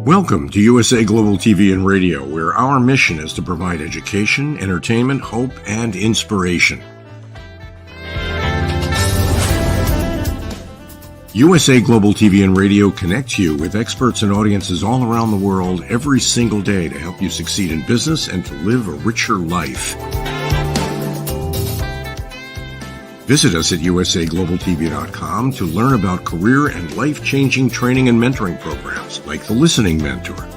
Welcome to USA Global TV and Radio, where our mission is to provide education, entertainment, hope, and inspiration. USA Global TV and Radio connects you with experts and audiences all around the world every single day to help you succeed in business and to live a richer life. Visit us at usaglobaltv.com to learn about career and life-changing training and mentoring programs like the Listening Mentor.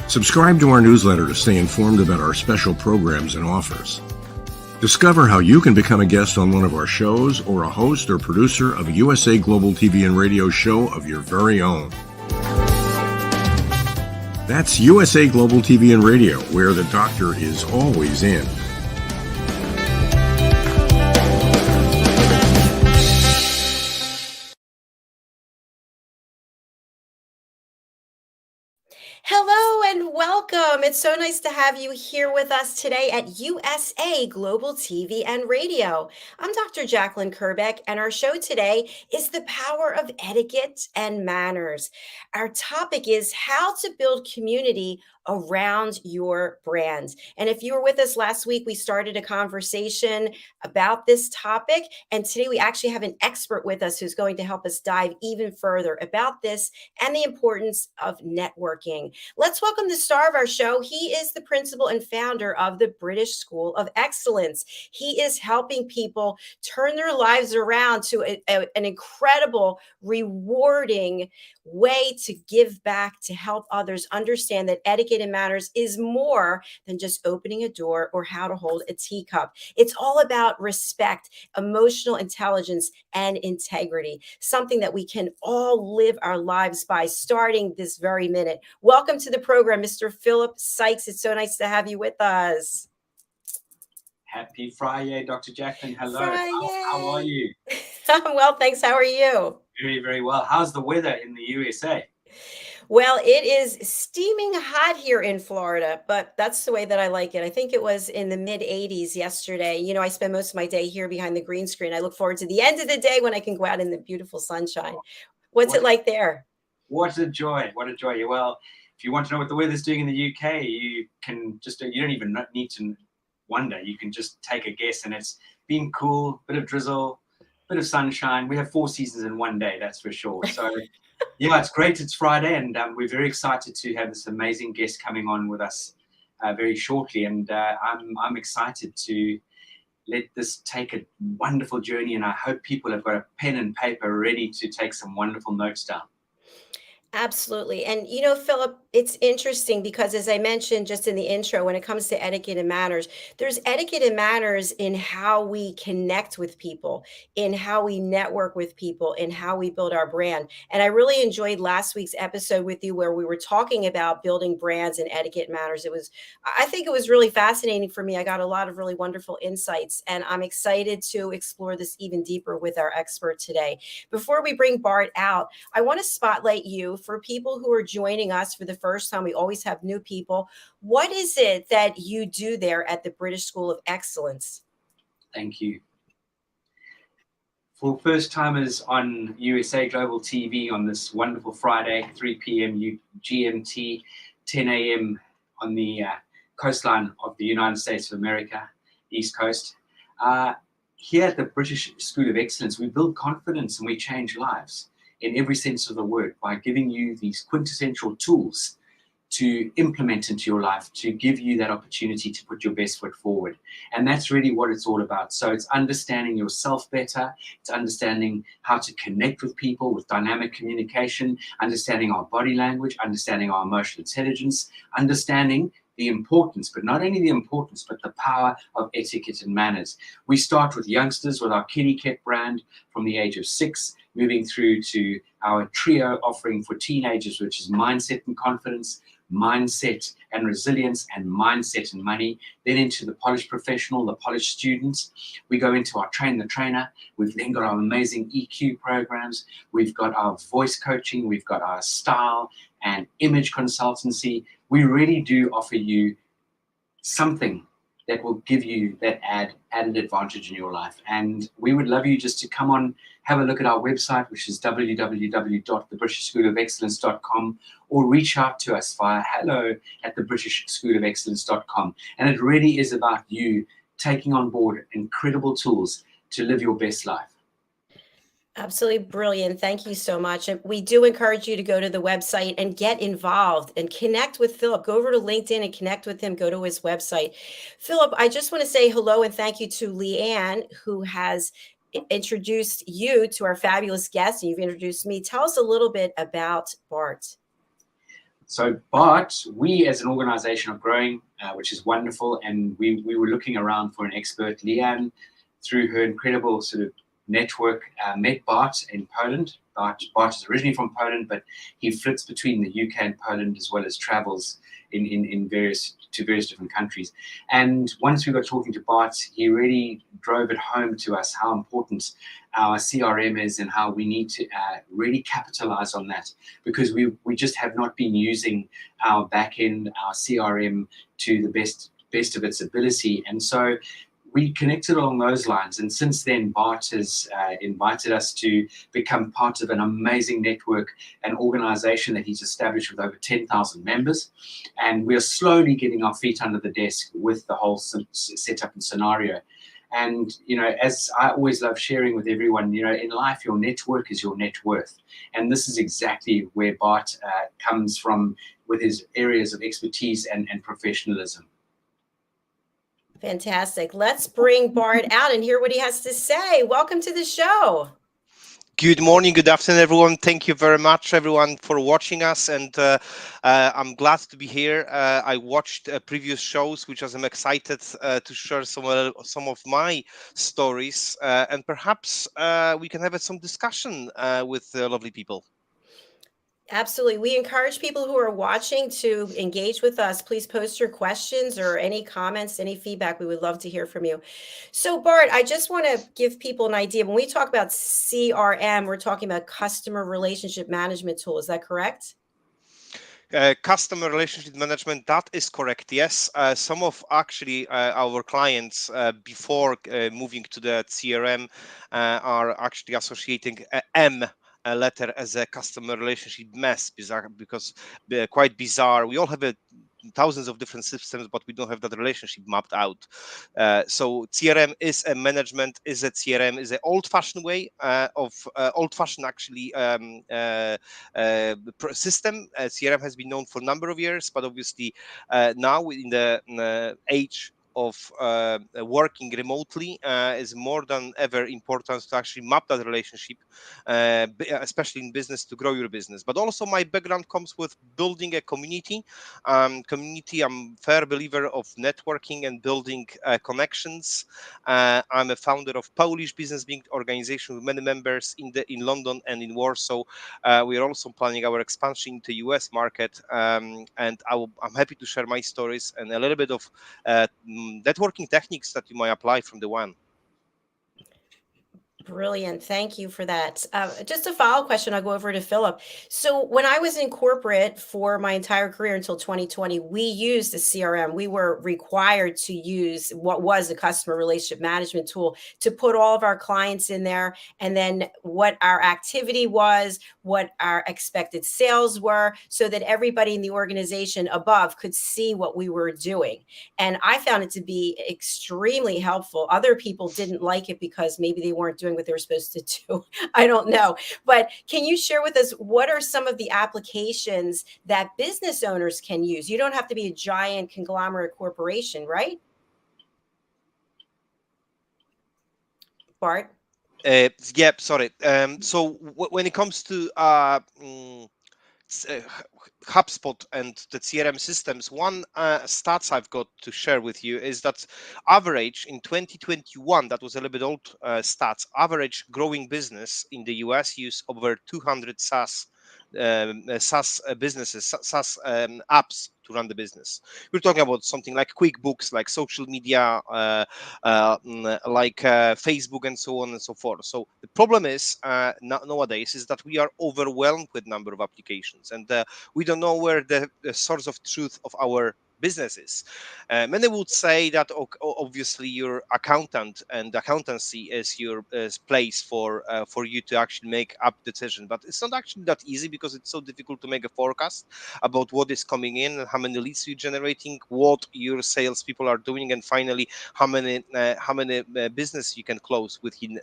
Subscribe to our newsletter to stay informed about our special programs and offers. Discover how you can become a guest on one of our shows or a host or producer of a USA Global TV and Radio show of your very own. That's USA Global TV and Radio, where the doctor is always in. Hello and welcome. It's so nice to have you here with us today at USA Global TV and Radio. I'm Dr. JACALYN KERBECK, and our show today is the power of etiquette and manners. Our topic is how to build community around your brand. And if you were with us last week, we started a conversation about this topic. And today we actually have an expert with us who's going to help us dive even further about this and the importance of networking. Let's welcome the star of our show. He is the principal and founder of the British School of Excellence. He is helping people turn their lives around to an incredible, rewarding way to give back, to help others understand that etiquette and manners is more than just opening a door or how to hold a teacup. It's all about respect, emotional intelligence, and integrity, something that we can all live our lives by starting this very minute. Welcome to the program, Mr. Philip Sykes. It's so nice to have you with us. Happy Friday, Dr. JACALYN. Hello. Friday. How are you? I'm well, thanks. How are you? Very, very well. How's the weather in the USA? Well, it is steaming hot here in Florida, but that's the way that I like it. I think it was in the mid 80s yesterday. You know, I spend most of my day here behind the green screen. I look forward to the end of the day when I can go out in the beautiful sunshine. What's it like there? What a joy. What a joy. Well, if you want to know what the weather's doing in the UK, you can just, you don't even need to wonder. You can just take a guess, and it's been cool, bit of drizzle, bit of sunshine. We have 4 seasons in one day, that's for sure. So yeah, it's great. It's Friday, and we're very excited to have this amazing guest coming on with us very shortly. And I'm excited to let this take a wonderful journey. And I hope people have got a pen and paper ready to take some wonderful notes down. Absolutely. And, you know, Philip, it's interesting because, as I mentioned just in the intro, when it comes to etiquette and manners, there's etiquette and manners in how we connect with people, in how we network with people, in how we build our brand. And I really enjoyed last week's episode with you where we were talking about building brands and etiquette and manners. I think it was really fascinating for me. I got a lot of really wonderful insights, and I'm excited to explore this even deeper with our expert today. Before we bring Bart out, I want to spotlight you. For people who are joining us for the first time, we always have new people. What is it that you do there at the British School of Excellence? Thank you. For first timers on USA Global TV on this wonderful Friday, 3 p.m. GMT, 10 a.m. on the coastline of the United States of America, East Coast. Here at the British School of Excellence, we build confidence and we change lives in every sense of the word by giving you these quintessential tools to implement into your life, to give you that opportunity to put your best foot forward. And that's really what it's all about. So it's understanding yourself better. It's understanding how to connect with people with dynamic communication, understanding our body language, understanding our emotional intelligence, understanding the importance, but not only the importance, but the power of etiquette and manners. We start with youngsters with our KERBECK brand from the age of 6, moving through to our trio offering for teenagers, which is mindset and confidence, mindset and resilience, and mindset and money. Then into the polished professional, the polished students. We go into our train the trainer. We've then got our amazing EQ programs. We've got our voice coaching. We've got our style and image consultancy. We really do offer you something that will give you that added advantage in your life. And we would love you just to come on have a look at our website, which is www.thebritishschoolofexcellence.com, or reach out to us via hello@thebritishschoolofexcellence.com. And it really is about you taking on board incredible tools to live your best life. Absolutely brilliant. Thank you so much. And we do encourage you to go to the website and get involved and connect with Philip. Go over to LinkedIn and connect with him. Go to his website. Philip, I just want to say hello and thank you to Leanne, who has introduced you to our fabulous guest. And you've introduced me. Tell us a little bit about Bart. So Bart, we as an organization are growing, which is wonderful. And we were looking around for an expert. Leanne, through her incredible sort of network, met Bart in Poland. Bart is originally from Poland, but he flits between the UK and Poland, as well as travels in various different countries. And once we got talking to Bart, he really drove it home to us how important our CRM is and how we need to really capitalize on that, because we just have not been using our back end, our CRM, to the best of its ability. And so we connected along those lines, and since then Bart has invited us to become part of an amazing network, an organization that he's established with over 10,000 members, and we're slowly getting our feet under the desk with the whole setup and scenario. And as I always love sharing with everyone, in life your network is your net worth, and this is exactly where Bart comes from with his areas of expertise and professionalism. Fantastic. Let's bring Bart out and hear what he has to say. Welcome to the show. Good morning, good afternoon, everyone. Thank you very much, everyone, for watching us. And I'm glad to be here. I watched previous shows, which I'm excited to share some of my stories. And perhaps we can have some discussion with lovely people. Absolutely. We encourage people who are watching to engage with us. Please post your questions or any comments, any feedback. We would love to hear from you. So Bart, I just want to give people an idea. When we talk about CRM, we're talking about customer relationship management tool. Is that correct? Customer relationship management, that is correct. Yes, some of actually our clients before moving to the CRM are actually associating M letter as a customer relationship mess, because quite bizarre. We all have thousands of different systems, but we don't have that relationship mapped out. So CRM is a management, is an old-fashioned way of old-fashioned actually system. CRM has been known for a number of years, but obviously now in the age of working remotely is more than ever important to actually map that relationship, especially in business, to grow your business. But also my background comes with building a community. I'm a fair believer of networking and building connections. I'm a founder of Polish Business Being organization with many members in London and in Warsaw. We are also planning our expansion into US market, and I'm happy to share my stories and a little bit of networking techniques that you might apply from the one. Brilliant. Thank you for that. Just a follow-up question. I'll go over to Philip. So when I was in corporate for my entire career until 2020, we used a CRM. We were required to use what was a customer relationship management tool to put all of our clients in there, and then what our activity was, what our expected sales were, so that everybody in the organization above could see what we were doing. And I found it to be extremely helpful. Other people didn't like it because maybe they weren't doing what they were supposed to do. I don't know. But can you share with us what are some of the applications that business owners can use? You don't have to be a giant conglomerate corporation, right? Bart? Yeah, sorry. So when it comes to HubSpot and the CRM systems, one stats I've got to share with you is that average in 2021, that was a little bit old stats, average growing business in the US use over 200 SaaS businesses, SaaS apps to run the business. We're talking about something like QuickBooks, like social media, like Facebook, and so on and so forth. So the problem is nowadays is that we are overwhelmed with number of applications, and we don't know where the source of truth of our businesses. Many would say that obviously your accountant and accountancy is your place for you to actually make up decision, but it's not actually that easy because it's so difficult to make a forecast about what is coming in and how many leads you're generating, what your salespeople are doing, and finally how many business you can close within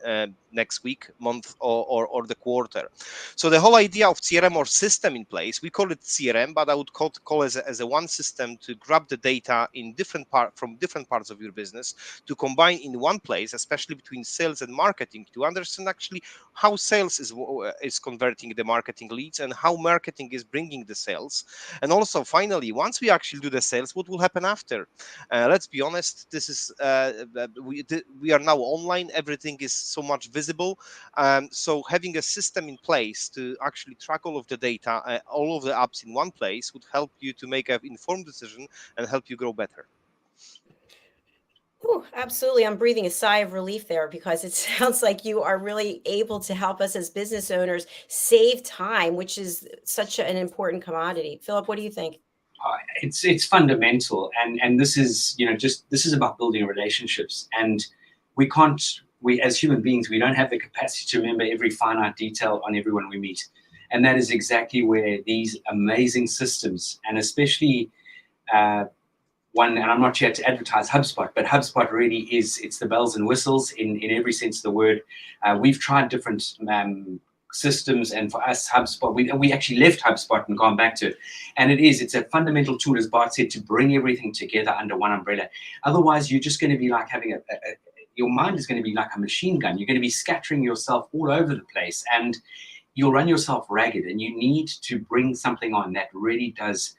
next week, month, or the quarter. So the whole idea of CRM or system in place, we call it CRM, but I would call it as a one system to grab the data in from different parts of your business, to combine in one place, especially between sales and marketing, to understand actually how sales is converting the marketing leads and how marketing is bringing the sales. And also, finally, once we actually do the sales, what will happen after? Let's be honest, this is we are now online. Everything is so much visible. So having a system in place to actually track all of the data, all of the apps in one place would help you to make an informed decision and help you grow better. Ooh, absolutely. I'm breathing a sigh of relief there because it sounds like you are really able to help us as business owners save time, which is such an important commodity. Philip, what do you think? It's fundamental, and this is this is about building relationships, and we as human beings, we don't have the capacity to remember every finite detail on everyone we meet, and that is exactly where these amazing systems, and especially one, and I'm not here to advertise HubSpot, but HubSpot really it's the bells and whistles in every sense of the word. We've tried different systems, and for us, HubSpot, we actually left HubSpot and gone back to it. And it's a fundamental tool, as Bart said, to bring everything together under one umbrella. Otherwise, you're just going to be like having your mind is going to be like a machine gun. You're going to be scattering yourself all over the place, and you'll run yourself ragged. And you need to bring something on that really does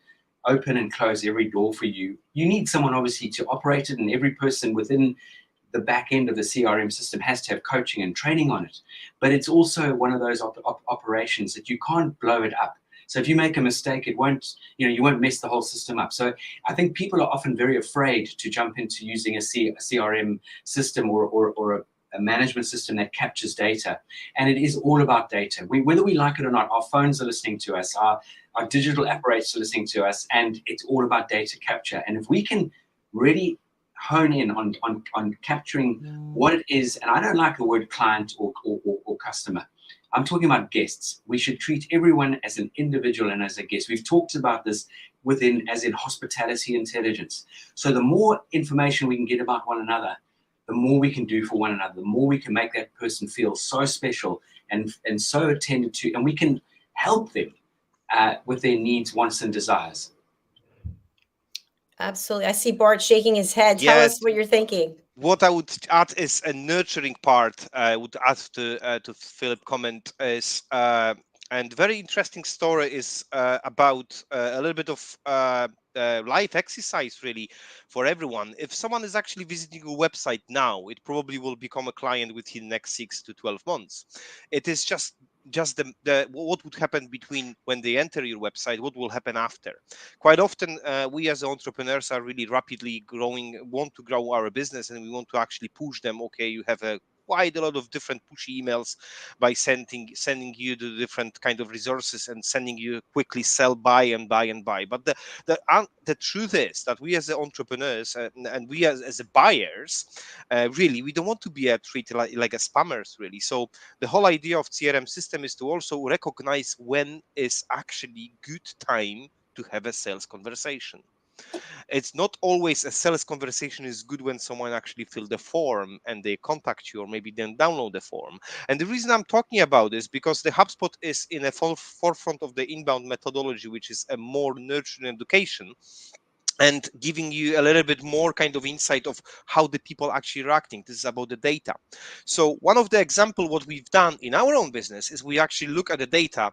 open and close every door for you. You need someone obviously to operate it, and every person within the back end of the CRM system has to have coaching and training on it. But it's also one of those operations that you can't blow it up. So if you make a mistake, it won't, you won't mess the whole system up. So I think people are often very afraid to jump into using a CRM system or a management system that captures data. And it is all about data. Whether we like it or not, our phones are listening to us, our digital apparatus are listening to us, and it's all about data capture. And if we can really hone in on capturing what it is, and I don't like the word client or customer. I'm talking about guests. We should treat everyone as an individual and as a guest. We've talked about this as in hospitality intelligence. So the more information we can get about one another, the more we can do for one another, the more we can make that person feel so special and so attended to, and we can help them with their needs, wants, and desires. Absolutely. I see Bart shaking his head. Tell us what you're thinking. What I would add is a nurturing part. I would add to Philip comment is, and very interesting story is about a little bit of life exercise really for everyone. If someone is actually visiting your website now, it probably will become a client within the next 6 to 12 months. It is just the what would happen between when they enter your website, what will happen after. Quite often we as entrepreneurs are really rapidly growing, want to grow our business, and we want to actually push them. Okay, you have quite a lot of different pushy emails by sending you the different kind of resources and sending you quickly sell, buy and buy and buy. But the truth is that we as the entrepreneurs and we as the buyers, really, we don't want to be treated like a spammers really. So the whole idea of CRM system is to also recognize when is actually good time to have a sales conversation. It's not always a sales conversation is good when someone actually fill the form and they contact you, or maybe then download the form. And the reason I'm talking about this because the HubSpot is in a forefront of the inbound methodology, which is a more nurturing education and giving you a little bit more kind of insight of how the people actually reacting. This is about the data. So one of the example what we've done in our own business is we actually look at the data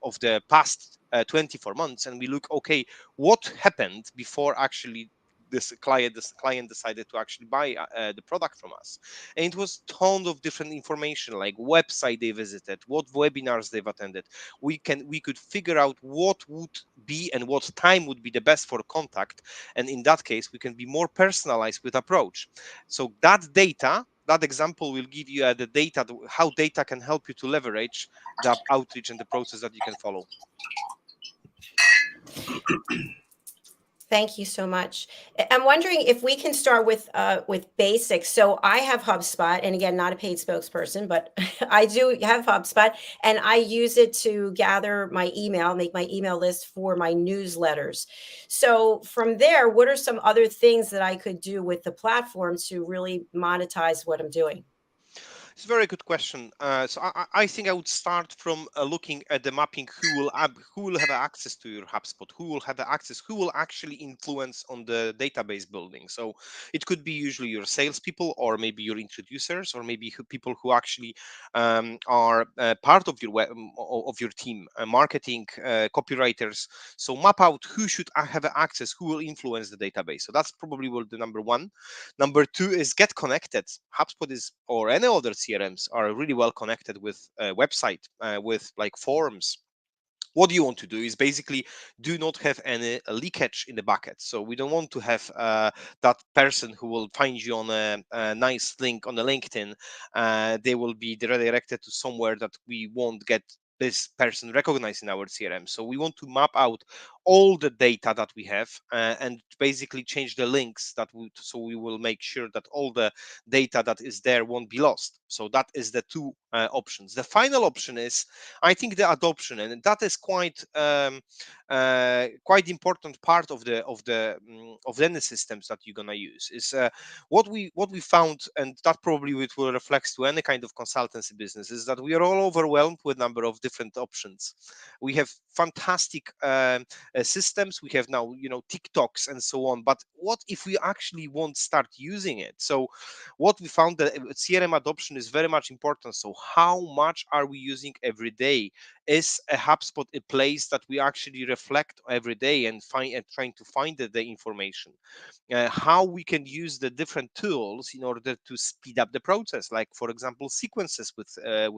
of the past 24 months, and we look, okay, what happened before actually this client decided to actually buy the product from us. And it was tons of different information, like website they visited, what webinars they've attended. We could figure out what would be and what time would be the best for contact, and in that case we can be more personalized with approach. So that data, that example will give you the data, how data can help you to leverage the outreach and the process that you can follow. Thank you so much. I'm wondering if we can start with basics. So I have HubSpot, and again, not a paid spokesperson, but I do have HubSpot, and I use it to gather my email, make my email list for my newsletters. So from there, what are some other things that I could do with the platform to really monetize what I'm doing? It's a very good question. So I think I would start from looking at the mapping who will have access to your HubSpot, who will have access, who will actually influence on the database building. So it could be usually your salespeople, or maybe your introducers, or maybe people who actually are part of of your team, marketing, copywriters. So map out who should have access, who will influence the database. So that's probably the number one. Number two is get connected. HubSpot is, or any other CRMs are really well connected with a website, with like forums. What you want to do is basically do not have any leakage in the bucket. So we don't want to have that person who will find you on a nice link on the LinkedIn. They will be redirected to somewhere that we won't get this person recognized in our CRM. So we want to map out all the data that we have, and basically change the links so we will make sure that all the data that is there won't be lost. So that is the two options. The final option is, I think, the adoption, and that is quite important part of any systems that you're gonna use. Is what we found, and that probably it will reflect to any kind of consultancy business, is that we are all overwhelmed with number of different options. We have fantastic systems. We have now, TikToks and so on. But what if we actually won't start using it? So what we found, that CRM adoption is very much important. So how much are we using every day? Is a HubSpot a place that we actually reflect every day and find and trying to find the information? How we can use the different tools in order to speed up the process, like for example sequences with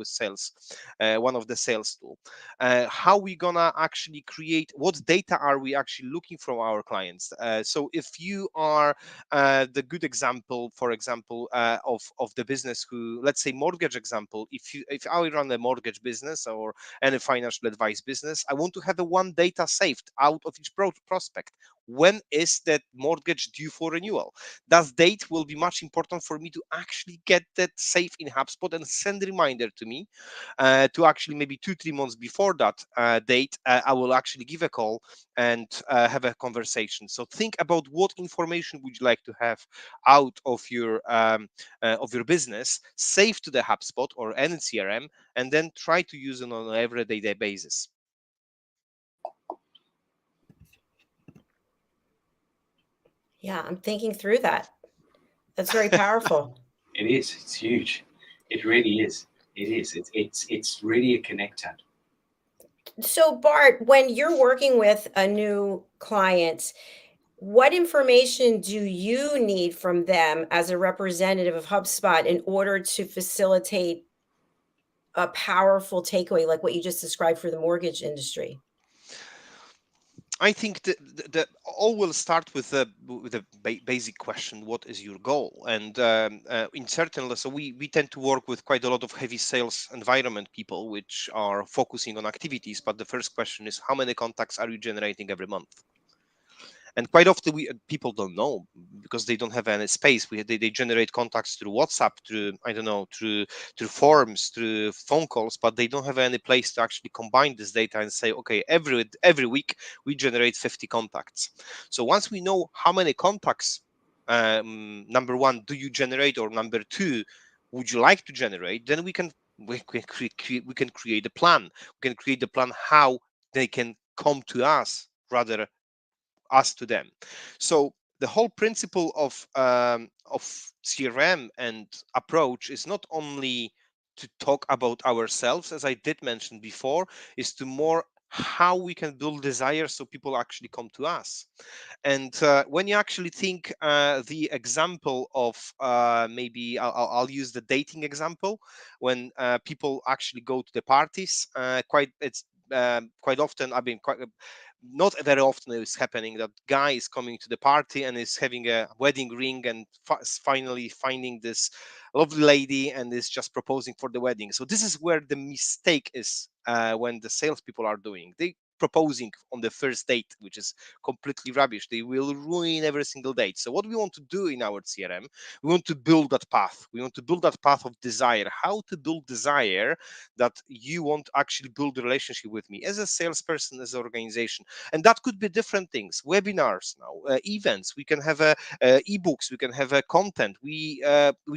sales, one of the sales tool. How we gonna actually create, what data are we actually looking from our clients? So if you are the good example, for example, of the business who, let's say mortgage example, if I run a mortgage business or any financial advice business, I want to have a one data saved out of each prospect. When is that mortgage due for renewal? That date will be much important for me to actually get that saved in HubSpot and send a reminder to me, to actually maybe 2-3 months before that date, I will actually give a call and have a conversation. So think about what information would you like to have out of your business, save to the HubSpot or any CRM, and then try to use it on an everyday basis. Yeah, I'm thinking through that. That's very powerful. It is. It's huge. It really is. It is. It's really a connector. So, Bart, when you're working with a new client, what information do you need from them as a representative of HubSpot in order to facilitate a powerful takeaway like what you just described for the mortgage industry? I think the all will start with the basic question: what is your goal? And in certain, so we tend to work with quite a lot of heavy sales environment people, which are focusing on activities. But the first question is, how many contacts are you generating every month? And quite often people don't know, because they don't have any space. They generate contacts through WhatsApp, through, I don't know, through forums, through phone calls, but they don't have any place to actually combine this data and say, okay, every week we generate 50 contacts. So once we know how many contacts, number one, do you generate, or number two, would you like to generate, then we can create a plan. We can create a plan how they can come to us rather us to them. So the whole principle of CRM and approach is not only to talk about ourselves, as I did mention before, is to more how we can build desire so people actually come to us. And when you actually think the example of maybe I'll use the dating example, when people actually go to the parties, quite often, I mean, not very often it's happening that guy is coming to the party and is having a wedding ring and finally finding this lovely lady and is just proposing for the wedding. So this is where the mistake is, when the salespeople are doing. They proposing on the first date, which is completely rubbish. They will ruin every single date. So what we want to do in our CRM, we want to build that path. We want to build that path of desire. How to build desire that you want to actually build a relationship with me as a salesperson, as an organization. And that could be different things, webinars now, events. We can have ebooks, we can have content. We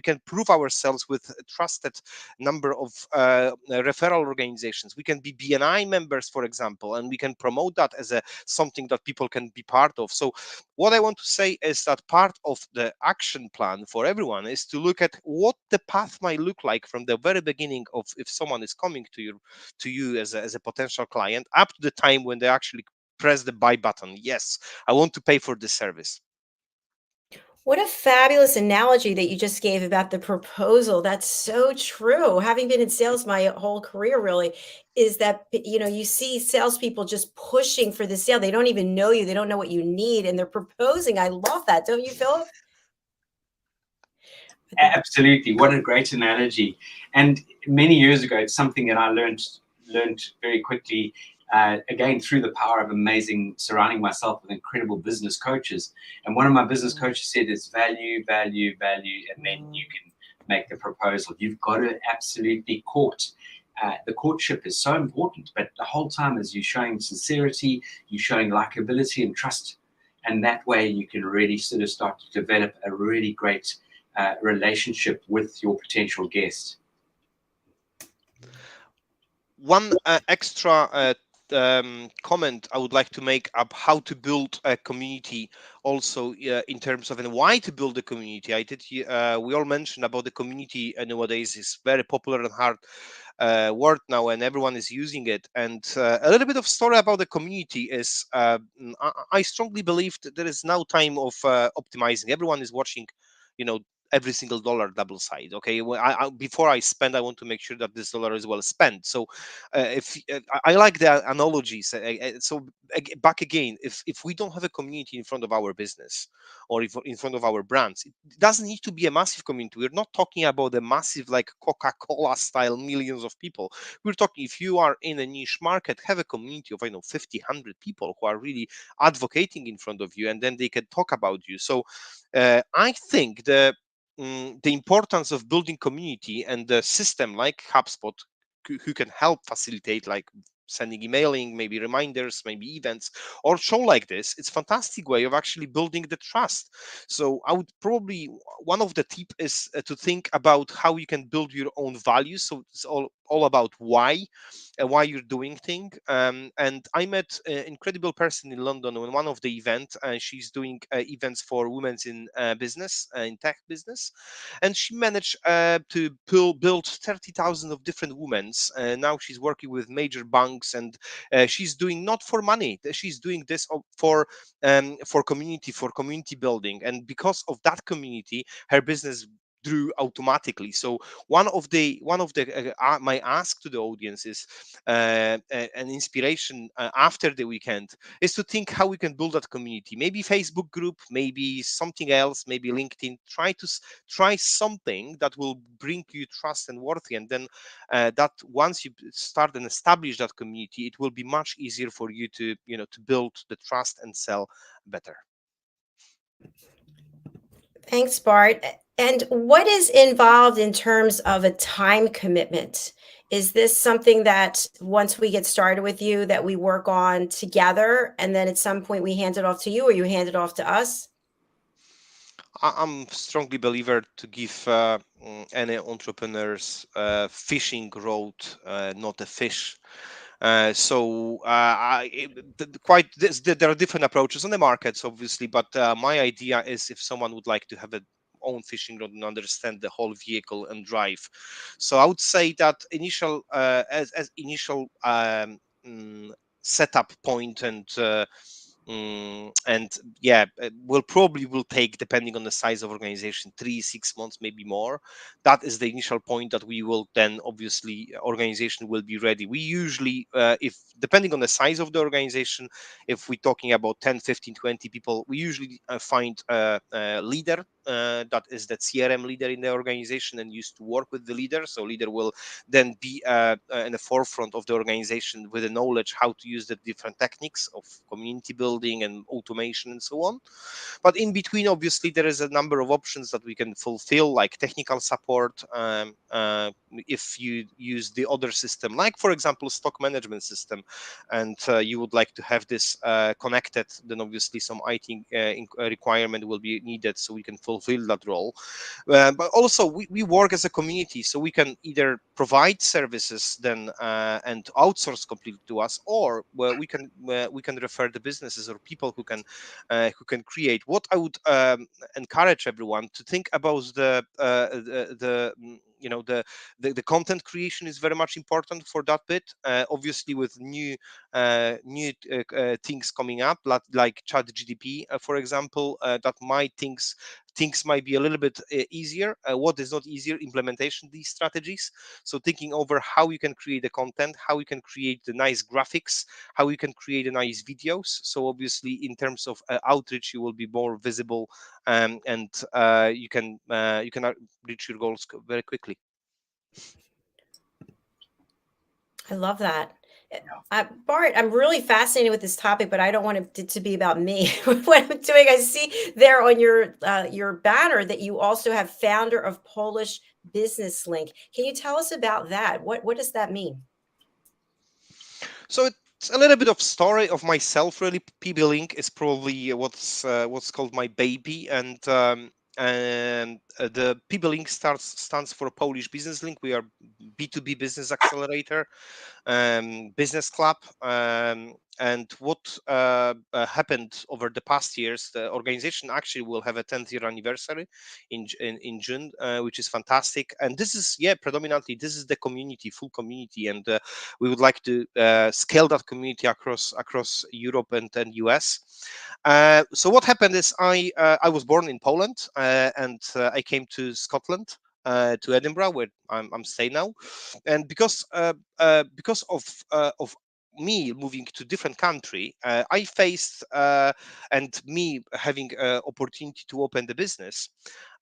can prove ourselves with a trusted number of referral organizations. We can be BNI members, for example, and we can promote that as something that people can be part of. So what I want to say is that part of the action plan for everyone is to look at what the path might look like from the very beginning of if someone is coming to you as a potential client, up to the time when they actually press the buy button. Yes, I want to pay for this service. What a fabulous analogy that you just gave about the proposal. That's so true. Having been in sales my whole career, really, is that you see salespeople just pushing for the sale. They don't even know you. They don't know what you need, and they're proposing. I love that, don't you, Philip? Absolutely, what a great analogy. And many years ago, it's something that I learned very quickly. Again, through the power of surrounding myself with incredible business coaches. And one of my business coaches said it's value, value, value, and then you can make the proposal. You've got to absolutely court. The courtship is so important, but the whole time as you're showing sincerity, you're showing likability and trust. And that way you can really sort of start to develop a really great relationship with your potential guest. One extra comment I would like to make up how to build a community also in terms of and why to build a community. We all mentioned about the community nowadays is very popular and hard word now, and everyone is using it. And a little bit of story about the community is I strongly believe that there is now time of optimizing. Everyone is watching, every single dollar double side. Okay, well, before I spend, I want to make sure that this dollar is well spent. So if I like the analogies. So back again, if we don't have a community in front of our business or if in front of our brands, it doesn't need to be a massive community. We're not talking about a massive like Coca-Cola style millions of people. We're talking if you are in a niche market, have a community of 50, 100 people who are really advocating in front of you, and then they can talk about you. So I think the importance of building community and the system like HubSpot who can help facilitate like sending emailing, maybe reminders, maybe events or show like this, it's fantastic way of actually building the trust. So I would probably one of the tip is to think about how you can build your own values. So it's all about why you're doing thing. And I met an incredible person in London on one of the events. She's doing events for women in business, in tech business, and she managed to build 30,000 of different women. Now she's working with major banks, and she's doing not for money. She's doing this for community building, and because of that community, her business grew automatically. So one of the my ask to the audience is an inspiration after the weekend is to think how we can build that community. Maybe Facebook group, maybe something else, maybe LinkedIn. Try something that will bring you trust and worthy, and then that once you start and establish that community, it will be much easier for you to to build the trust and sell better. Thanks, Bart. And what is involved in terms of a time commitment? Is this something that once we get started with you that we work on together and then at some point we hand it off to you or you hand it off to us? I'm strongly believer to give any entrepreneurs fishing rod, not a fish. There are different approaches on the markets, obviously, but my idea is if someone would like to have a own fishing rod and understand the whole vehicle and drive. So I would say that initial as initial setup point and yeah, will take, depending on the size of organization, 3-6 months, maybe more. That is the initial point that we will then obviously organization will be ready. We usually if depending on the size of the organization, if we're talking about 10, 15, 20 people, we usually find a leader that is the CRM leader in the organization and used to work with the leader. So leader will then be in the forefront of the organization with the knowledge how to use the different techniques of community building and automation and so on. But in between, obviously, there is a number of options that we can fulfill, like technical support. If you use the other system, like for example, stock management system, and you would like to have this connected, then obviously some IT requirement will be needed so we can fulfill that role. But also we work as a community, so we can either provide services then and outsource completely to us, or we can refer the businesses or people who can create. What I would encourage everyone to think about the content creation is very much important for that bit. Obviously, with new things coming up, like Chat GDP, for example, that might things might be a little bit easier. What is not easier? Implementation these strategies. So thinking over how you can create the content, how you can create the nice graphics, how you can create the nice videos. So obviously, in terms of outreach, you will be more visible, and you can reach your goals very quickly. I love that. Bart, I'm really fascinated with this topic, but I don't want it to be about me. What I'm doing, I see there on your banner that you also have founder of Polish Business Link. Can you tell us about that? What does that mean? So it's a little bit of story of myself, really. PB Link is probably what's called my baby, and the PB Link stands for Polish Business Link. We are B2B business accelerator, business club. And what happened over the past years, the organization actually will have a 10th year anniversary in June, which is fantastic. And this is, predominantly, this is the community, full community. And we would like to scale that community across Europe and US. So what happened is I was born in Poland, and I came to Scotland, to Edinburgh, where I'm staying now. And because of me moving to different country, I faced and me having opportunity to open the business.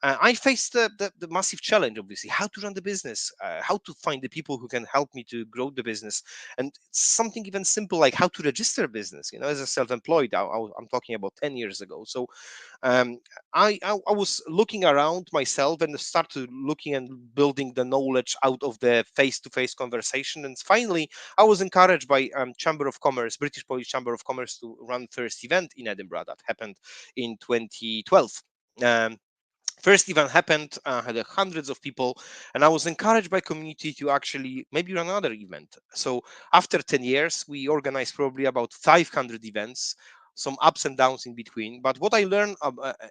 I faced the massive challenge, obviously, how to run the business, how to find the people who can help me to grow the business, and something even simple like how to register a business. As a self-employed, I'm talking about 10 years ago. So um, I was looking around myself and started looking and building the knowledge out of the face-to-face conversation. And finally, I was encouraged by Chamber of Commerce, British Polish Chamber of Commerce, to run first event in Edinburgh that happened in 2012. Um, First event happened, had hundreds of people, and I was encouraged by community to actually maybe run another event. So after 10 years, we organized probably about 500 events, some ups and downs in between. But what I learned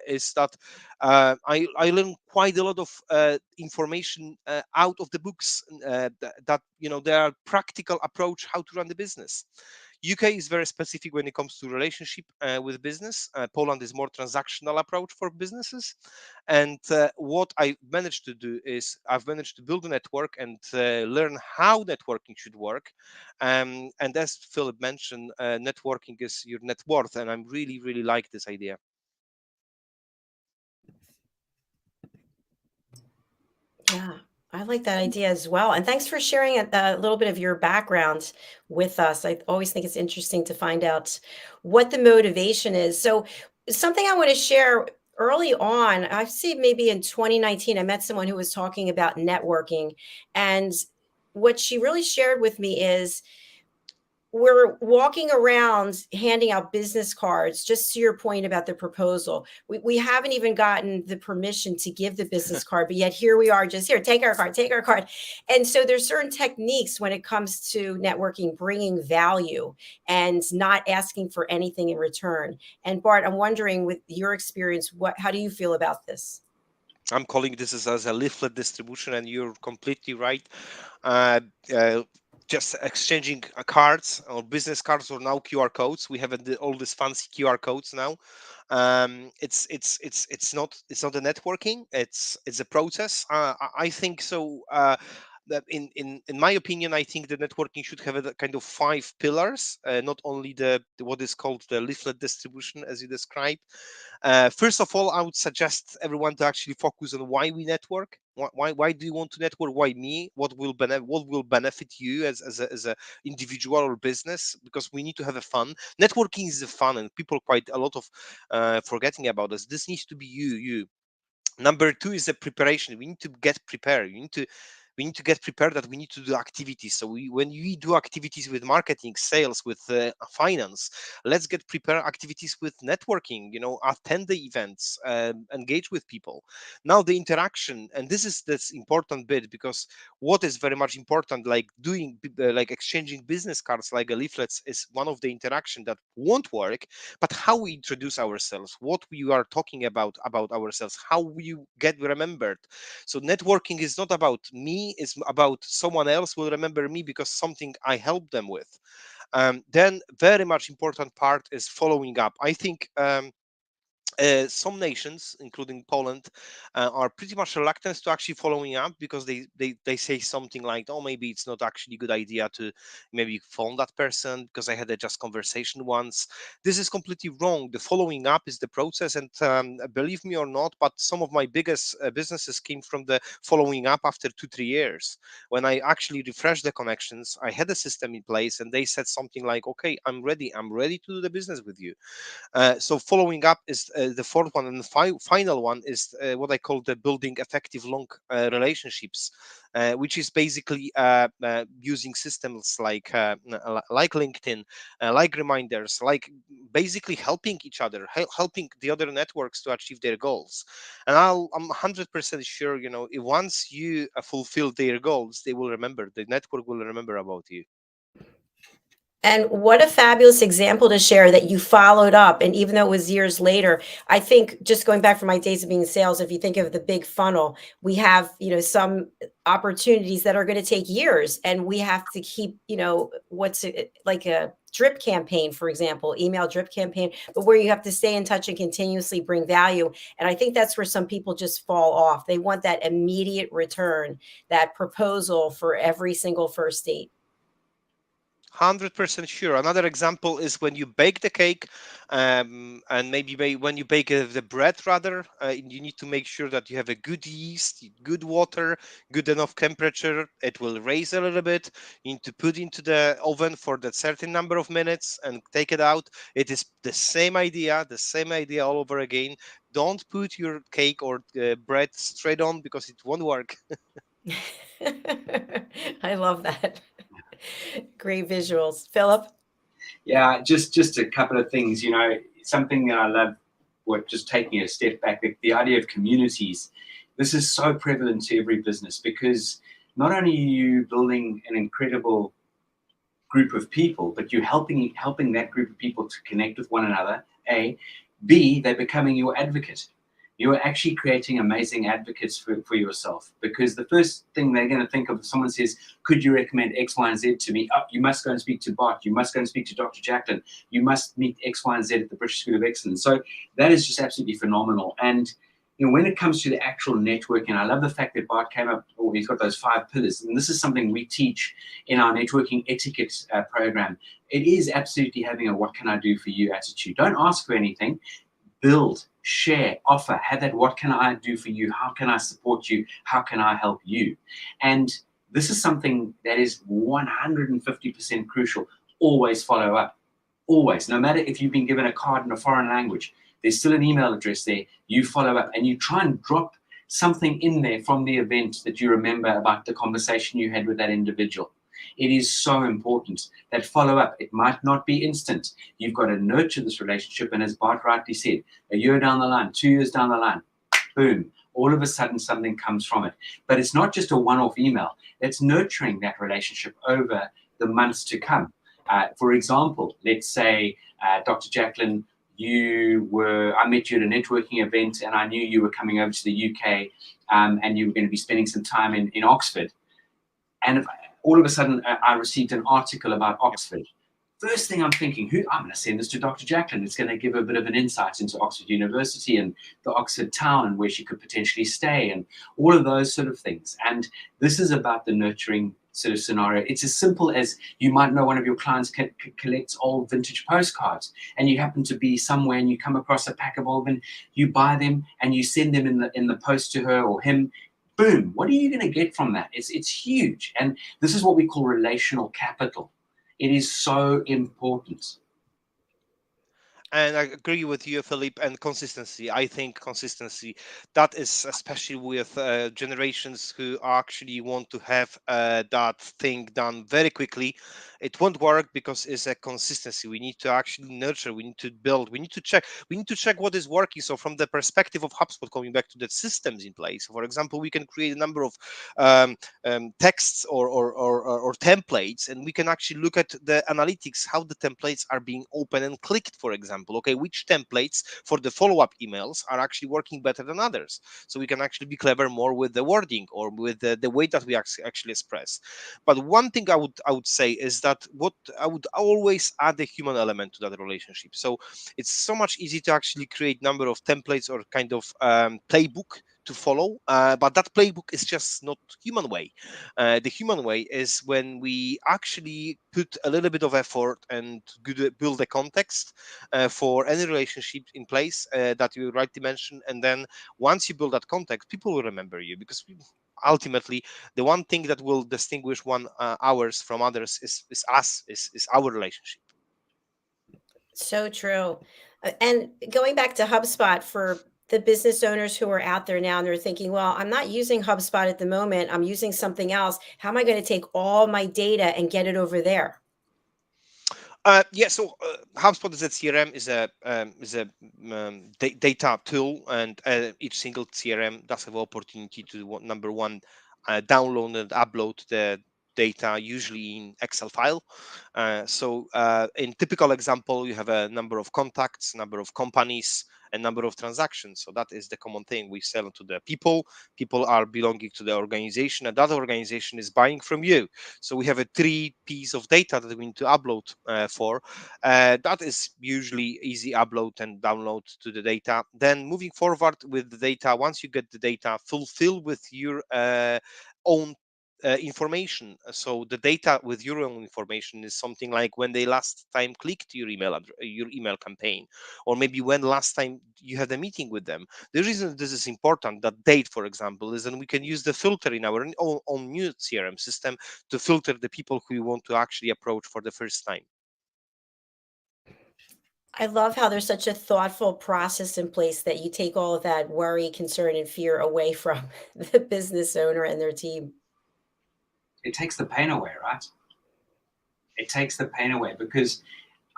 is that I learned quite a lot of information out of the books, that there are practical approach how to run the business. UK is very specific when it comes to relationship with business. Poland is more transactional approach for businesses. And what I managed to do is I've managed to build a network and learn how networking should work. And as Philip mentioned, networking is your net worth, and I'm really, really like this idea. Yeah, I like that idea as well. And thanks for sharing a little bit of your background with us. I always think it's interesting to find out what the motivation is. So, something I want to share early on, I see maybe in 2019, I met someone who was talking about networking. And what she really shared with me is we're walking around handing out business cards, just to your point about the proposal. We haven't even gotten the permission to give the business card, but yet here we are, just here, take our card, take our card. And so there's certain techniques when it comes to networking, bringing value and not asking for anything in return. And Bart, I'm wondering, with your experience, how do you feel about this? I'm calling this as a leaflet distribution, and you're completely right. Uh, uh, just exchanging cards or business cards, or now QR codes. We have all these fancy QR codes now. It's not a networking. It's a process. I think so. in my opinion, I think the networking should have a kind of 5 pillars, not only what is called the leaflet distribution as you described. First of all, I would suggest everyone to actually focus on why we network. Why do you want to network? Why me? What will benefit you as a individual or business? Because we need to have a fun. Networking is the fun, and people quite a lot of forgetting about this. This needs to be you. Number 2 is the preparation. We need to get prepared. We need to get prepared that we need to do activities. So when we do activities with marketing, sales, with finance, let's get prepared activities with networking, attend the events, engage with people. Now the interaction, and this important bit, because what is very much important, like like exchanging business cards, like leaflets, is one of the interaction that won't work, but how we introduce ourselves, what we are talking about ourselves, how we get remembered. So networking is not about me, it's about someone else will remember me because something I helped them with. Then very much important part is following up. I think some nations, including Poland, are pretty much reluctant to actually following up, because they say something like, "Oh, maybe it's not actually a good idea to maybe phone that person because I had a just conversation once." This is completely wrong. The following up is the process, and believe me or not, but some of my biggest businesses came from the following up after 2-3 years. When I actually refreshed the connections, I had a system in place, and they said something like, "Okay, I'm ready to do the business with you." So following up is the fourth one, and the final one is what I call the building effective long relationships, which is basically using systems like LinkedIn, like reminders, like basically helping each other, helping the other networks to achieve their goals. And I'm 100% sure, if once you fulfill their goals, they will remember. The network will remember about you. And what a fabulous example to share that you followed up. And even though it was years later, I think, just going back from my days of being in sales, if you think of the big funnel, we have, some opportunities that are going to take years, and we have to keep, what's it, like a drip campaign, for example, email drip campaign, but where you have to stay in touch and continuously bring value. And I think that's where some people just fall off. They want that immediate return, that proposal for every single first date. 100% sure. Another example is when you bake the cake, and maybe when you bake the bread, rather, you need to make sure that you have a good yeast, good water, good enough temperature. It will raise a little bit. You need to put into the oven for that certain number of minutes and take it out. It is the same idea all over again. Don't put your cake or bread straight on, because it won't work. I love that. Great visuals. Philip? Yeah, just a couple of things. Something that I love, just taking a step back, the idea of communities. This is so prevalent to every business, because not only are you building an incredible group of people, but you're helping that group of people to connect with one another. A, B, they're becoming your advocate. You're actually creating amazing advocates for yourself, because the first thing they're going to think of if someone says, "Could you recommend X, Y, and Z to me?" Oh, you must go and speak to Bart. You must go and speak to Dr. Jacalyn. You must meet X, Y, and Z at the British School of Excellence. So that is just absolutely phenomenal. And when it comes to the actual networking, I love the fact that Bart came up, or he's got those 5 pillars. And this is something we teach in our networking etiquette program. It is absolutely having a "what can I do for you" attitude. Don't ask for anything. Build, share, offer, have that "what can I do for you? How can I support you? How can I help you?" And this is something that is 150% crucial. Always follow up. Always. No matter if you've been given a card in a foreign language, there's still an email address there. You follow up, and you try and drop something in there from the event that you remember about the conversation you had with that individual. It is so important that follow up. It might not be instant. You've got to nurture this relationship. And as Bart rightly said, a year down the line, 2 years down the line, boom, all of a sudden something comes from it. But it's not just a one-off email. It's nurturing that relationship over the months to come. For example, let's say, Dr. Jacalyn, I met you at a networking event, and I knew you were coming over to the UK, and you were going to be spending some time in Oxford. And all of a sudden, I received an article about Oxford. first thing I'm thinking, I'm going to send this to Dr. Jacalyn. It's going to give her a bit of an insight into Oxford University and the Oxford town and where she could potentially stay and all of those sort of things. And this is about the nurturing sort of scenario. It's as simple as you might know one of your clients collects old vintage postcards, and you happen to be somewhere and you come across a pack of old, and you buy them and you send them in the post to her or him. Boom! What are you going to get from that? It's huge, and this is what we call relational capital. It is so important. And I agree with you, Philip, and consistency. I think consistency, that is especially with generations who actually want to have that thing done very quickly. It won't work because it's a consistency. We need to actually nurture, we need to build, we need to check what is working. So from the perspective of HubSpot, coming back to the systems in place, for example, we can create a number of texts or templates, and we can actually look at the analytics, how the templates are being opened and clicked, for example. Okay, which templates for the follow-up emails are actually working better than others, so we can actually be clever more with the wording or with the way that we actually express. But one thing I would say is that what I would always add the human element to that relationship. So it's so much easy to actually create number of templates or kind of playbook to follow, but that playbook is just not human way. The human way is when we actually put a little bit of effort and build a context for any relationship in place that you rightly mentioned, and then once you build that context, people will remember you, because ultimately the one thing that will distinguish ours from others is our relationship. So true. And going back to HubSpot, for the business owners who are out there now and they're thinking, well, I'm not using HubSpot at the moment, I'm using something else. How am I going to take all my data and get it over there? Yeah, so HubSpot is a CRM, is a data tool, and each single CRM does have opportunity to number one, download and upload the data, usually in Excel file. So in typical example, you have a number of contacts, number of companies, and number of transactions. So that is the common thing we sell to the people. People are belonging to the organization, and that organization is buying from you. So we have a 3 piece of data that we need to upload for. That is usually easy upload and download to the data. Then moving forward with the data, once you get the data, fulfill with your own information. So the data with your own information is something like when they last time clicked your your email campaign, or maybe when last time you had a meeting with them. The reason this is important, that date, for example, is that we can use the filter in our own new CRM system to filter the people who we want to actually approach for the first time. I love how there's such a thoughtful process in place that you take all of that worry, concern, and fear away from the business owner and their team. It takes the pain away, right? It takes the pain away, because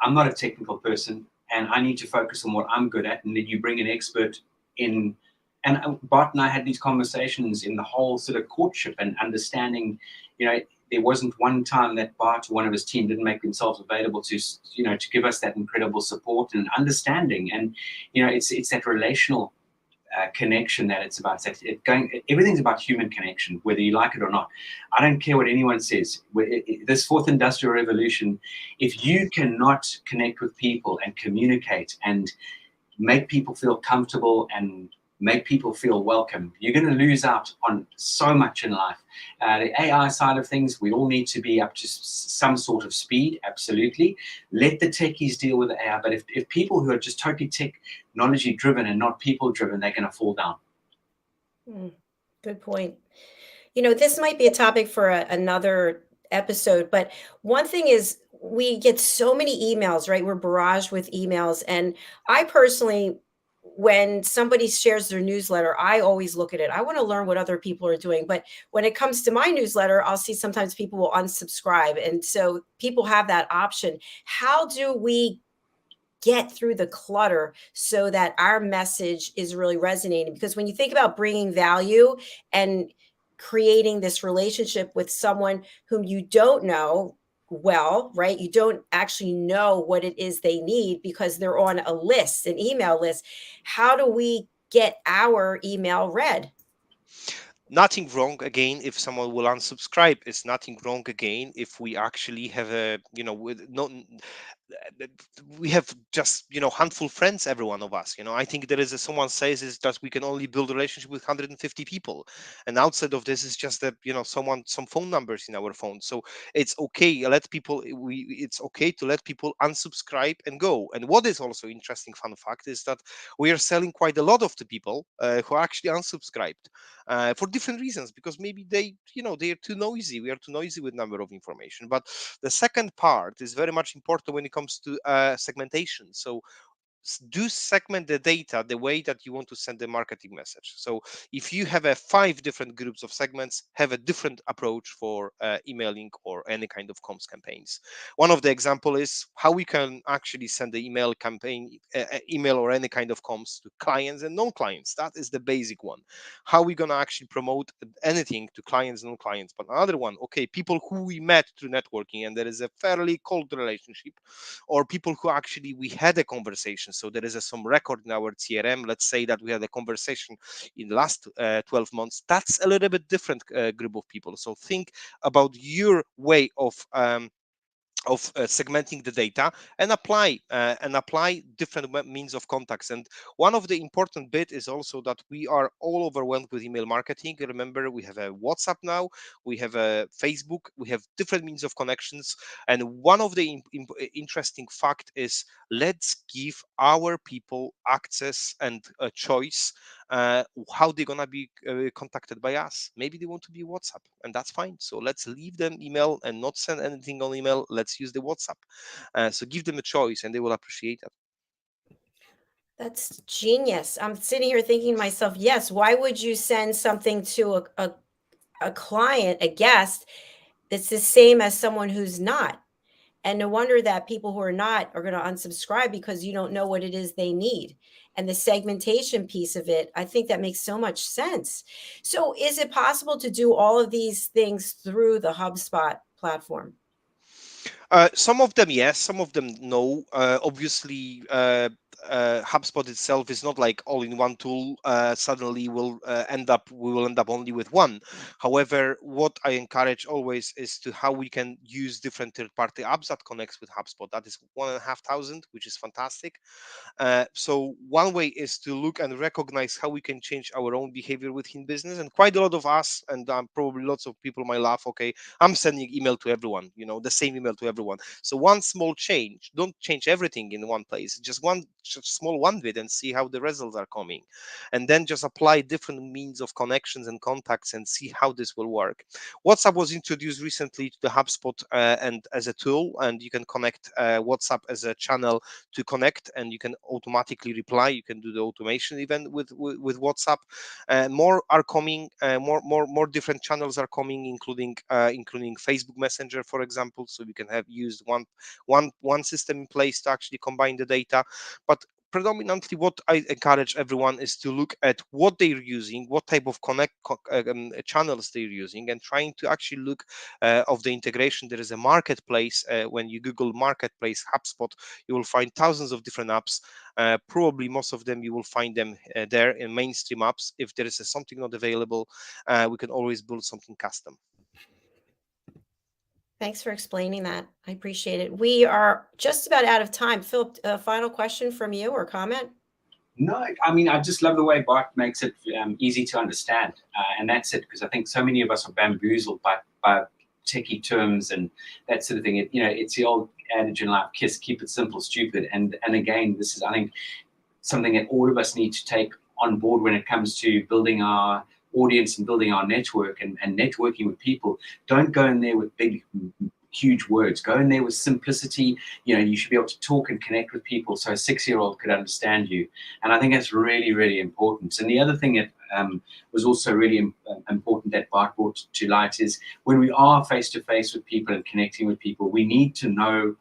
I'm not a technical person and I need to focus on what I'm good at. And then you bring an expert in. And Bart and I had these conversations in the whole sort of courtship and understanding, there wasn't one time that Bart or one of his team didn't make themselves available to, to give us that incredible support and understanding. And, it's that relational connection that it's about. Everything's about human connection, whether you like it or not. I don't care what anyone says. This fourth industrial revolution, if you cannot connect with people and communicate and make people feel comfortable and make people feel welcome, you're going to lose out on so much in life. The AI side of things, we all need to be up to some sort of speed, absolutely. Let the techies deal with the AI, but if people who are just totally technology driven and not people driven, they're going to fall down. Good point. This might be a topic for another episode, but one thing is, we get so many emails, right? We're barraged with emails. And I personally, when somebody shares their newsletter, I always look at it. I want to learn what other people are doing. But when it comes to my newsletter, I'll see sometimes people will unsubscribe. And so people have that option. How do we get through the clutter so that our message is really resonating? Because when you think about bringing value and creating this relationship with someone whom you don't know well, right? You don't actually know what it is they need because they're on a list, an email list. How do we get our email read? Nothing wrong again if someone will unsubscribe. It's nothing wrong again if we actually have a, with no, we have just, handful friends, every one of us. I think there is someone says is that we can only build a relationship with 150 people, and outside of this is just that, some phone numbers in our phone. So it's okay, let people, it's okay to let people unsubscribe and go. And what is also interesting fun fact is that we are selling quite a lot of the people who are actually unsubscribed for different reasons, because maybe they are too noisy, we are too noisy with number of information. But the second part is very much important when it comes to segmentation. So do segment the data the way that you want to send the marketing message. So if you have 5 different groups of segments, have a different approach for emailing or any kind of comms campaigns. One of the example is how we can actually send the email campaign, email or any kind of comms to clients and non-clients. That is the basic one. How we going to actually promote anything to clients and non-clients. But another one, okay, people who we met through networking and there is a fairly cold relationship, or people who actually we had a conversation. So there is some record in our CRM. Let's say that we had a conversation in the last 12 months. That's a little bit different group of people. So think about your way of segmenting the data and apply different means of contacts. And one of the important bit is also that we are all overwhelmed with email marketing. Remember, we have a WhatsApp now, we have a Facebook, we have different means of connections. And one of the interesting fact is, let's give our people access and a choice how they're gonna be contacted by us. Maybe they want to be WhatsApp, and that's fine. So let's leave them email and not send anything on email. Let's use the WhatsApp. So give them a choice, and they will appreciate it. That's genius. I'm sitting here thinking to myself, yes, why would you send something to a client, a guest, that's the same as someone who's not? And no wonder that people who are not are going to unsubscribe, because you don't know what it is they need. And the segmentation piece of it, I think that makes so much sense. So, is it possible to do all of these things through the HubSpot platform? Some of them yes, some of them no. Obviously, HubSpot itself is not like all-in-one tool. Suddenly, we will end up only with one. However, what I encourage always is to how we can use different third-party apps that connects with HubSpot. That is 1,500, which is fantastic. So one way is to look and recognize how we can change our own behavior within business. And quite a lot of us, and probably lots of people might laugh, okay, I'm sending email to everyone, the same email to everyone. So one small change, don't change everything in one place, just one small one bit, and see how the results are coming. And then just apply different means of connections and contacts and see how this will work. WhatsApp was introduced recently to the HubSpot and as a tool, and you can connect WhatsApp as a channel to connect, and you can automatically reply. You can do the automation even with WhatsApp. More are coming. More different channels are coming, including Facebook Messenger, for example. So we can have used one system in place to actually combine the data. But predominantly what I encourage everyone is to look at what they're using, what type of channels they're using, and trying to actually look of the integration. There is a marketplace. When you Google marketplace HubSpot, you will find thousands of different apps. Probably most of them you will find them there in mainstream apps. If there is something not available, we can always build something custom. Thanks for explaining that. I appreciate it. We are just about out of time. Philip, a final question from you or comment? No, I mean, I just love the way Bart makes it easy to understand. And that's it, because I think so many of us are bamboozled by techie terms and that sort of thing. It's the old adage in life, keep it simple, stupid. And again, this is, I think, something that all of us need to take on board when it comes to building our audience and building our network and networking with people. Don't go in there with big, huge words. Go in there with simplicity. You should be able to talk and connect with people so a 6-year-old could understand you. And I think that's really, really important. And the other thing that was also really important that Bart brought to light is, when we are face-to-face with people and connecting with people, we need to know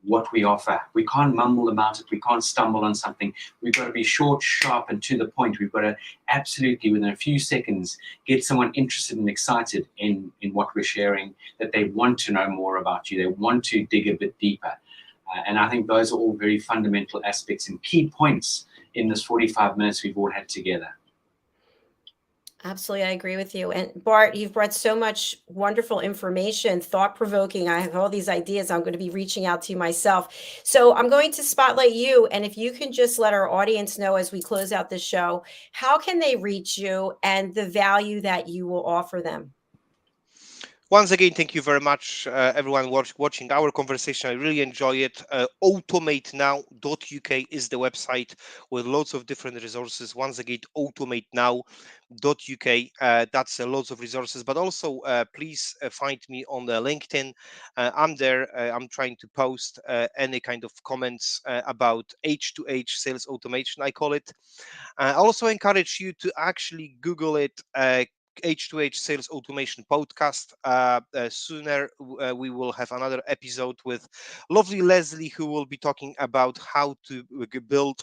what we offer. We can't mumble about it. We can't stumble on something. We've got to be short, sharp, and to the point. We've got to absolutely, within a few seconds, get someone interested and excited in what we're sharing, that they want to know more about you. They want to dig a bit deeper. And I think those are all very fundamental aspects and key points in this 45 minutes we've all had together. Absolutely, I agree with you. And Bart, you've brought so much wonderful information, thought provoking. I have all these ideas. I'm going to be reaching out to you myself. So I'm going to spotlight you. And if you can just let our audience know as we close out the show, how can they reach you and the value that you will offer them? Once again, thank you very much, everyone watching our conversation. I really enjoy it. AutomateNow.uk is the website with lots of different resources. Once again, AutomateNow.uk. That's lots of resources, but also please find me on the LinkedIn. I'm there. I'm trying to post any kind of comments about H2H sales automation, I call it. I also encourage you to actually Google it. H2H Sales Automation Podcast. Sooner we will have another episode with lovely Leslie, who will be talking about how to build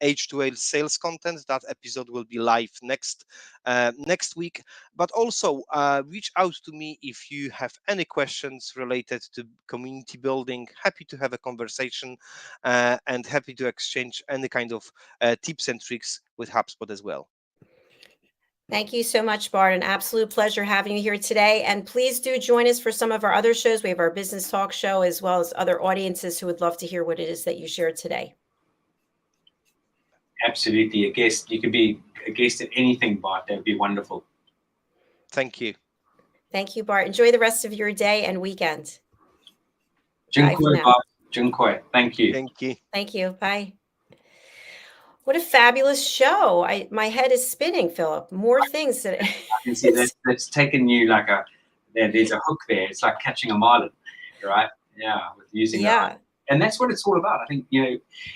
H2H sales content. That episode will be live next week. But also reach out to me if you have any questions related to community building. Happy to have a conversation and happy to exchange any kind of tips and tricks with HubSpot as well. Thank you so much, Bart. An absolute pleasure having you here today. And please do join us for some of our other shows. We have our business talk show, as well as other audiences who would love to hear what it is that you shared today. Absolutely. A guest. You could be a guest at anything, Bart. That would be wonderful. Thank you. Thank you, Bart. Enjoy the rest of your day and weekend. Dziękuję, Bart. Dziękuję. Thank you. Thank you. Thank you. Bye. What a fabulous show. My head is spinning, Philip. More things that I can see that's taken you like there's a hook there. It's like catching a marlin, right? Yeah, with using that. And that's what it's all about. I think,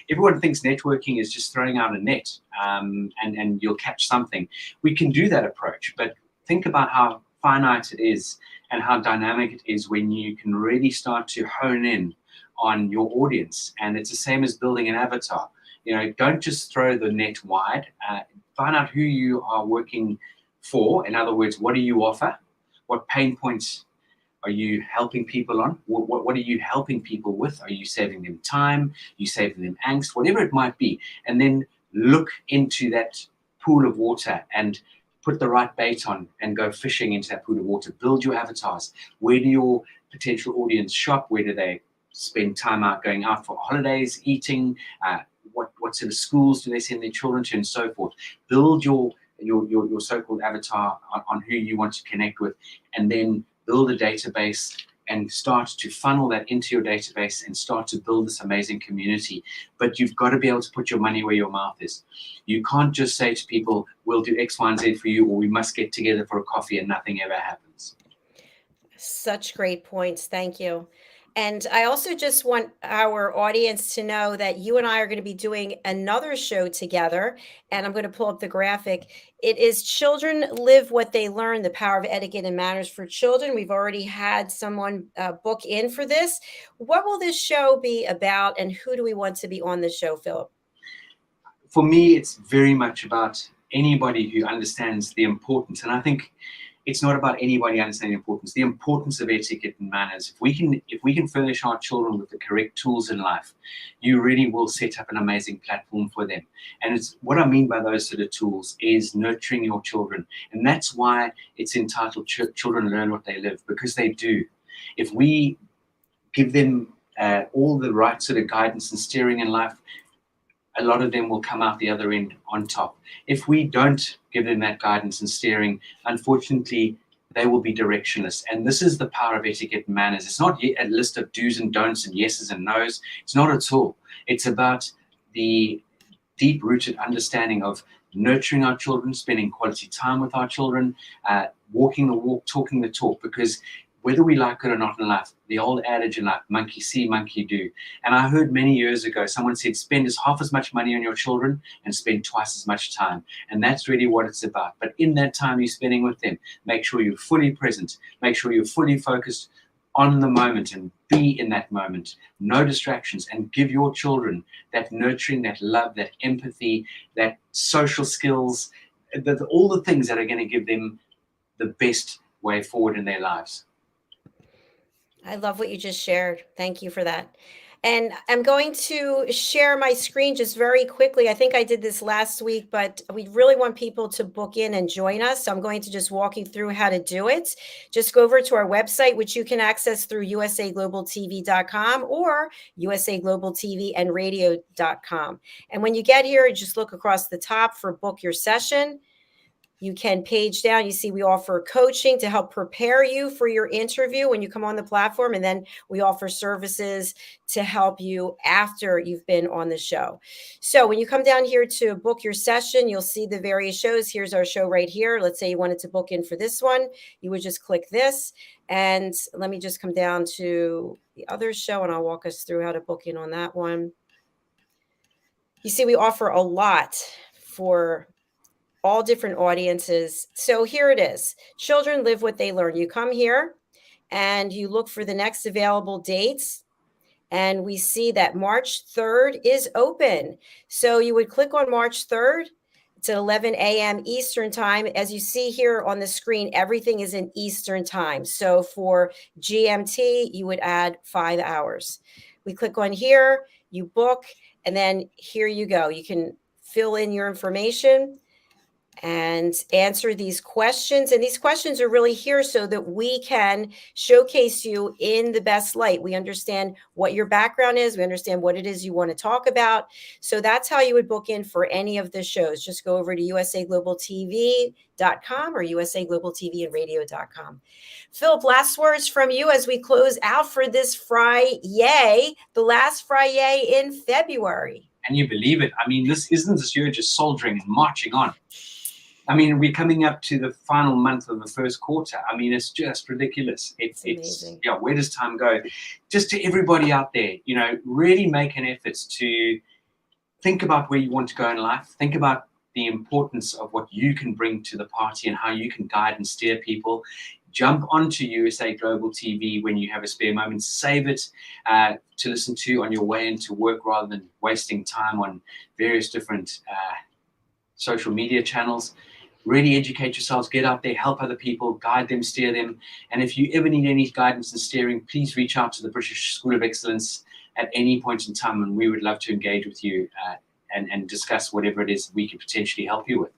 everyone thinks networking is just throwing out a net and you'll catch something. We can do that approach, but think about how finite it is and how dynamic it is when you can really start to hone in on your audience. And it's the same as building an avatar. Don't just throw the net wide. Find out who you are working for. In other words, what do you offer? What pain points are you helping people on? What are you helping people with? Are you saving them time? Are you saving them angst? Whatever it might be. And then look into that pool of water and put the right bait on and go fishing into that pool of water. Build your avatars. Where do your potential audience shop? Where do they spend time out, going out for holidays, eating? What sort of schools do they send their children to, and so forth. Build your so-called avatar on who you want to connect with, and then build a database and start to funnel that into your database and start to build this amazing community. But you've got to be able to put your money where your mouth is. You can't just say to people, we'll do X, Y, and Z for you, or we must get together for a coffee, and nothing ever happens. Such great points. Thank you. And I also just want our audience to know that you and I are going to be doing another show together. And I'm going to pull up the graphic. It is Children Live What They Learn, the Power of Etiquette and Manners for Children. We've already had someone book in for this. What will this show be about, and who do we want to be on the show, Philip? For me, it's very much about anybody who understands the importance. And I think it's not about anybody understanding the importance of etiquette and manners. If we can furnish our children with the correct tools in life, you really will set up an amazing platform for them. And it's what I mean by those sort of tools is nurturing your children. And that's why it's entitled Children Learn What They Live, because they do. If we give them all the right sort of guidance and steering in life, a lot of them will come out the other end on top. If we don't give them that guidance and steering, unfortunately, they will be directionless. And this is the power of etiquette and manners. It's not a list of do's and don'ts and yeses and no's. It's not at all. It's about the deep-rooted understanding of nurturing our children, spending quality time with our children, walking the walk, talking the talk, because whether we like it or not in life, the old adage in life, monkey see, monkey do. And I heard many years ago, someone said, spend half as much money on your children and spend twice as much time. And that's really what it's about. But in that time you're spending with them, make sure you're fully present. Make sure you're fully focused on the moment and be in that moment. No distractions, and give your children that nurturing, that love, that empathy, that social skills, all the things that are going to give them the best way forward in their lives. I love what you just shared. Thank you for that. And I'm going to share my screen just very quickly. I think I did this last week, but we really want people to book in and join us. So I'm going to just walk you through how to do it. Just go over to our website, which you can access through usaglobaltv.com or usaglobaltvandradio.com. And when you get here, just look across the top for book your session. You can page down. You see we offer coaching to help prepare you for your interview when you come on the platform. And then we offer services to help you after you've been on the show. So when you come down here to book your session, you'll see the various shows. Here's our show right here. Let's say you wanted to book in for this one. You would just click this. And let me just come down to the other show and I'll walk us through how to book in on that one. You see, we offer a lot for all different audiences. So here it is. Children live what they learn. You come here and you look for the next available dates. And we see that March 3rd is open. So you would click on March 3rd. It's at 11 a.m. Eastern time. As you see here on the screen, everything is in Eastern time. So for GMT, you would add 5 hours. We click on here, you book, and then here you go. You can fill in your information and answer these questions. And these questions are really here so that we can showcase you in the best light. We understand what your background is. We understand what it is you want to talk about. So that's how you would book in for any of the shows. Just go over to usaglobaltv.com or usaglobaltvandradio.com. Philip, last words from you as we close out for this Friday, the last Friday in February. Can you believe it? I mean, this year just soldiering and marching on. I mean, we're coming up to the final month of the first quarter. I mean, it's just ridiculous. It's yeah, where does time go? Just to everybody out there, you know, really make an effort to think about where you want to go in life. Think about the importance of what you can bring to the party and how you can guide and steer people. Jump onto USA Global TV when you have a spare moment. Save it to listen to on your way into work rather than wasting time on various different social media channels. Really educate yourselves, get out there, help other people, guide them, steer them. And if you ever need any guidance and steering, please reach out to the British School of Excellence at any point in time, and we would love to engage with you and discuss whatever it is we could potentially help you with.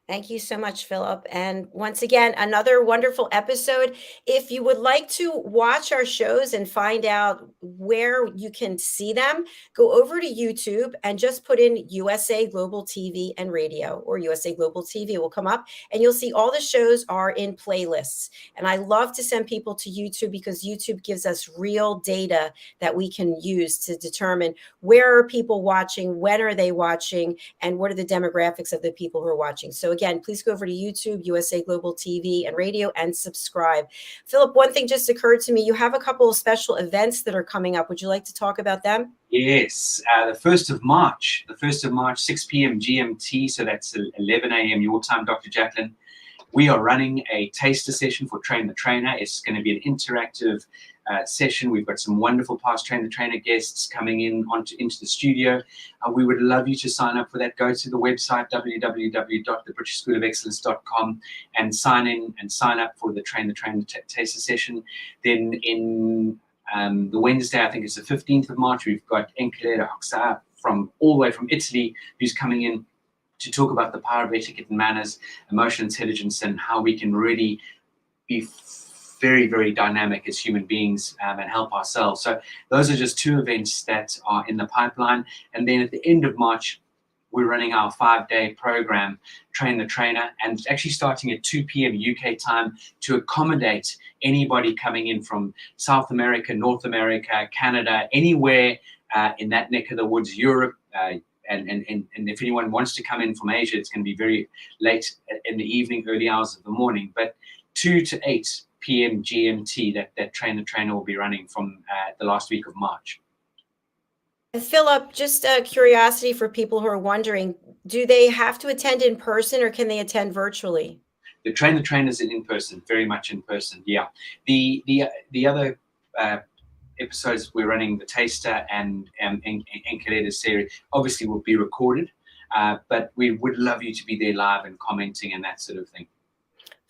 Thank you so much, Philip. And once again, another wonderful episode. If you would like to watch our shows and find out where you can see them, go over to YouTube and just put in USA Global TV and Radio, or USA Global TV will come up, and you'll see all the shows are in playlists. And I love to send people to YouTube because YouTube gives us real data that we can use to determine where are people watching, when are they watching, and what are the demographics of the people who are watching. So again, please go over to YouTube, USA Global TV and Radio, and subscribe. Philip, one thing just occurred to me. You have a couple of special events that are coming up. Would you like to talk about them? Yes, the 1st of March, 6 p.m. GMT, so that's 11 a.m. your time, Dr. Jacalyn. We are running a taster session for Train the Trainer. It's going to be an interactive session. We've got some wonderful past Train the Trainer guests coming in into the studio. We would love you to sign up for that. Go to the website www.thebritishschoolofexcellence.com and sign in and sign up for the Train the Trainer taster session. Then in the Wednesday, I think it's the 15th of March, we've got Enkeleda Hoxha all the way from Italy, who's coming in to talk about the power of etiquette and manners, emotional intelligence, and how we can really be very, very dynamic as human beings and help ourselves. So those are just 2 events that are in the pipeline. And then at the end of March, we're running our 5-day program, Train the Trainer, and it's actually starting at 2 p.m. UK time to accommodate anybody coming in from South America, North America, Canada, anywhere in that neck of the woods, Europe, and if anyone wants to come in from Asia, it's going to be very late in the evening, early hours of the morning. But 2 to 8 p.m. GMT, that Train the Trainer will be running from the last week of March. Philip, just a curiosity for people who are wondering, do they have to attend in person or can they attend virtually? The Train the Trainer is in person, very much in person, yeah. The other episodes we're running, the taster and Enkeleda series, obviously will be recorded, but we would love you to be there live and commenting and that sort of thing.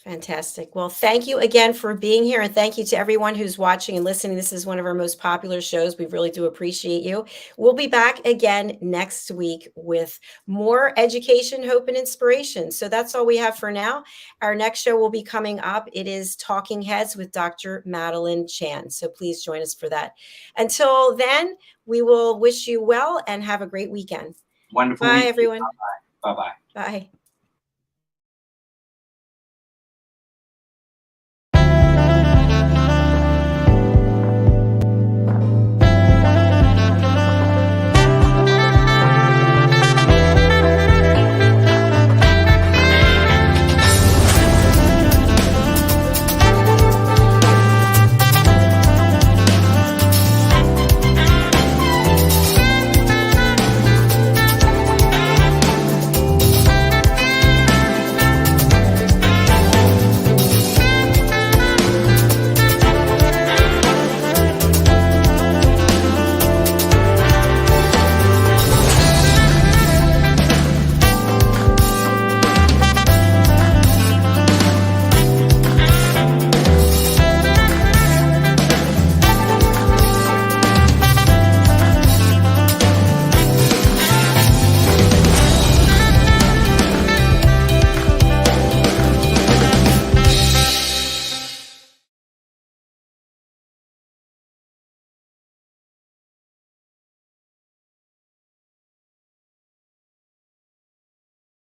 Fantastic. Well, thank you again for being here. And thank you to everyone who's watching and listening. This is one of our most popular shows. We really do appreciate you. We'll be back again next week with more education, hope, and inspiration. So that's all we have for now. Our next show will be coming up. It is Talking Heads with Dr. Madeline Chan. So please join us for that. Until then, we will wish you well and have a great weekend. Wonderful Bye, weekend. everyone. Bye-bye. Bye-bye. Bye.